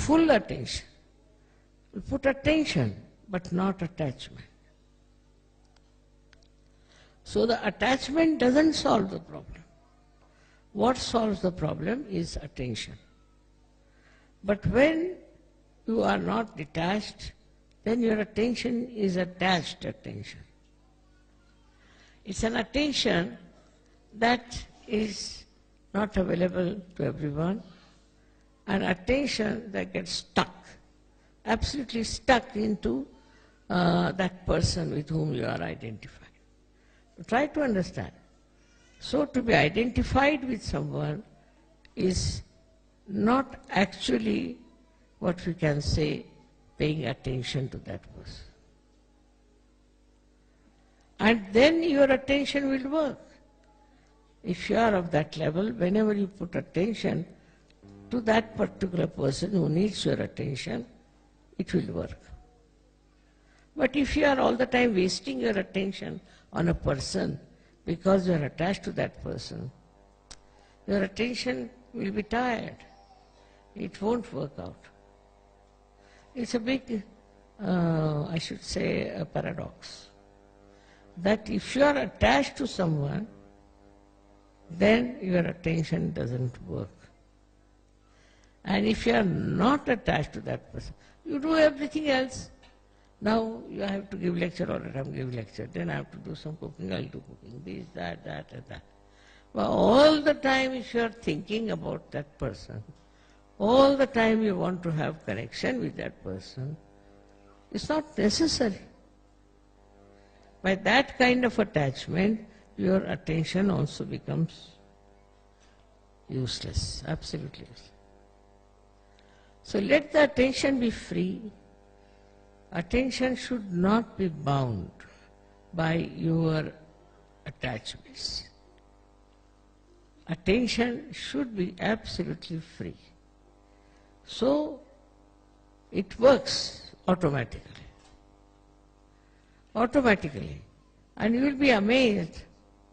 full attention. We put attention, but not attachment. So the attachment doesn't solve the problem. What solves the problem is attention. But when you are not detached, then your attention is attached attention. It's an attention that is not available to everyone, an attention that gets stuck, absolutely stuck into that person with whom you are identified. Try to understand. So to be identified with someone is not actually what we can say paying attention to that person. And then your attention will work. If you are of that level, whenever you put attention to that particular person who needs your attention, it will work. But if you are all the time wasting your attention on a person because you are attached to that person, your attention will be tired. It won't work out. It's a big, I should say, a paradox. That if you are attached to someone, then your attention doesn't work. And if you are not attached to that person, you do everything else. Now you have to give lecture, all the time give lecture, then I have to do some cooking, I'll do cooking, this, that, and that. But all the time if you are thinking about that person, all the time you want to have connection with that person, it's not necessary. By that kind of attachment, your attention also becomes useless, absolutely useless. So let the attention be free. Attention should not be bound by your attachments. Attention should be absolutely free. So it works automatically. Automatically. And you will be amazed,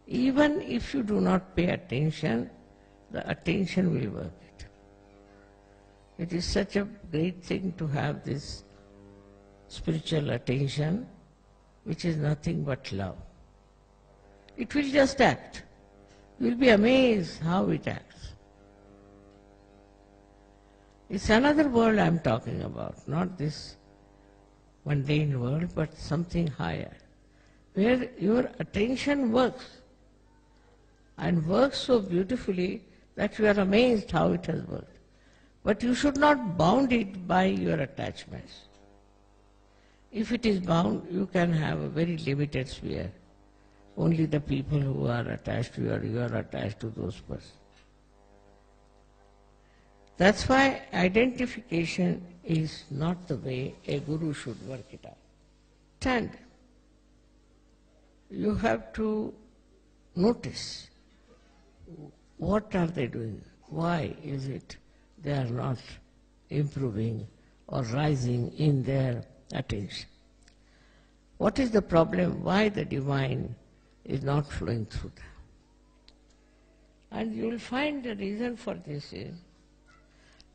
even if you do not pay attention, the attention will work it. It is such a great thing to have this spiritual attention, which is nothing but love. It will just act. You will be amazed how it acts. It's another world I'm talking about, not this mundane world, but something higher, where your attention works, and works so beautifully that you are amazed how it has worked. But you should not bound it by your attachments. If it is bound, you can have a very limited sphere. Only the people who are attached to you, or you are attached to those persons. That's why identification is not the way a guru should work it out. And you have to notice what are they doing, why is it they are not improving or rising in their attention. What is the problem, why the divine is not flowing through them? And you will find the reason for this is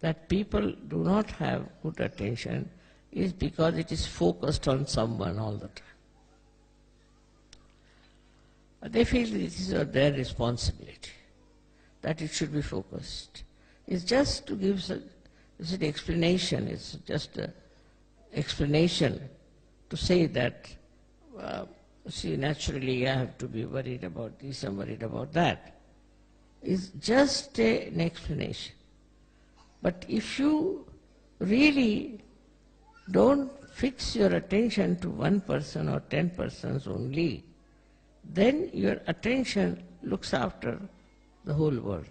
that people do not have good attention is because it is focused on someone all the time. They feel this is their responsibility, that it should be focused. It's just to give an explanation, it's just an explanation to say that, see, naturally I have to be worried about this, I'm worried about that. It's just an explanation. But if you really don't fix your attention to one person or 10 persons only, then your attention looks after the whole world.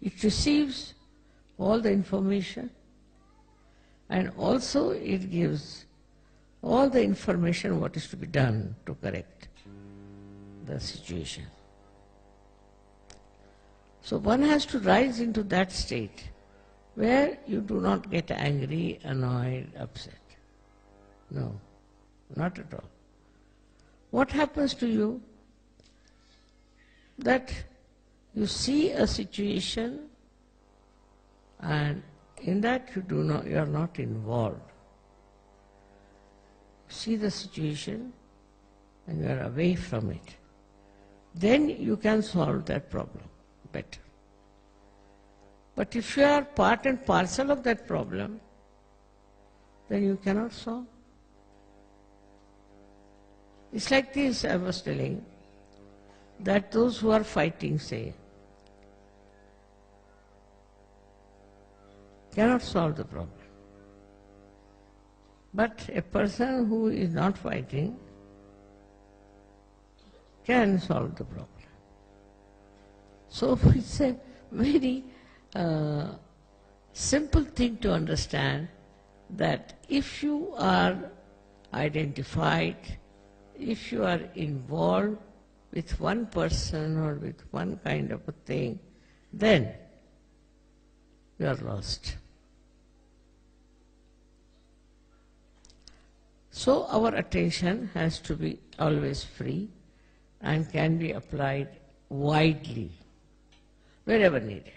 It receives all the information, and also it gives all the information what is to be done to correct the situation. So one has to rise into that state where you do not get angry, annoyed, upset. No, not at all. What happens to you? That You see a situation and in that you are not involved. See the situation and you are away from it. Then you can solve that problem better. But if you are part and parcel of that problem, then you cannot solve. It's like this, I was telling, that those who are fighting, say, cannot solve the problem. But a person who is not fighting can solve the problem. So it's a very simple thing to understand that if you are identified, if you are involved with one person or with one kind of a thing, then you are lost. So our attention has to be always free and can be applied widely, wherever needed.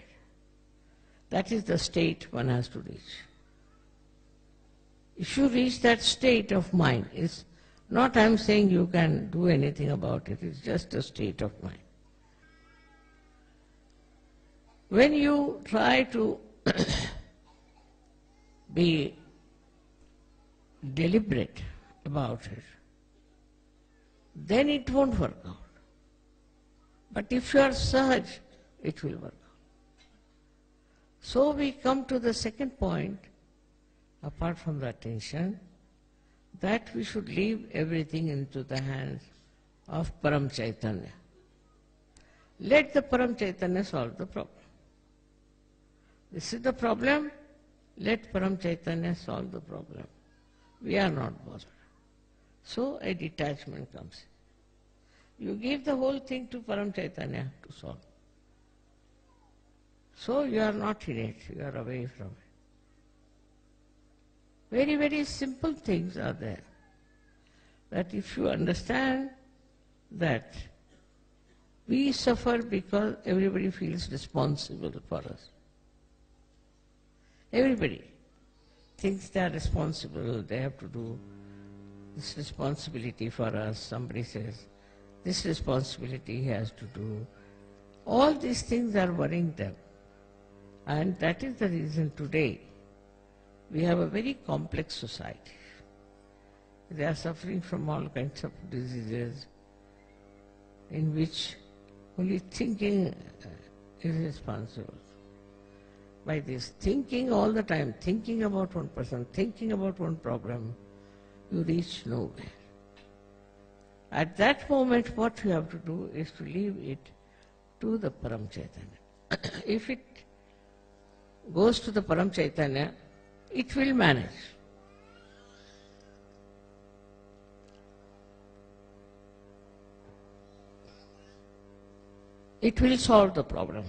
That is the state one has to reach. If you reach that state of mind, it's not I'm saying you can do anything about it, it's just a state of mind. When you try to be deliberate about it, then it won't work out. But if you are Sahaja, it will work out. So we come to the second point, apart from the attention, that we should leave everything into the hands of Param Chaitanya. Let the Param Chaitanya solve the problem. This is the problem, let Param Chaitanya solve the problem. We are not bothered. So a detachment comes in. You give the whole thing to Param Chaitanya to solve. So you are not in it, you are away from it. Very, very simple things are there. That if you understand that we suffer because everybody feels responsible for us. Everybody thinks they are responsible, they have to do this responsibility for us. Somebody says, this responsibility he has to do. All these things are worrying them. And that is the reason today we have a very complex society. They are suffering from all kinds of diseases in which only thinking is responsible. By this thinking all the time, thinking about one person, thinking about one problem, you reach nowhere. At that moment what you have to do is to leave it to the Param Chaitanya. If it goes to the Param Chaitanya, it will manage. It will solve the problem.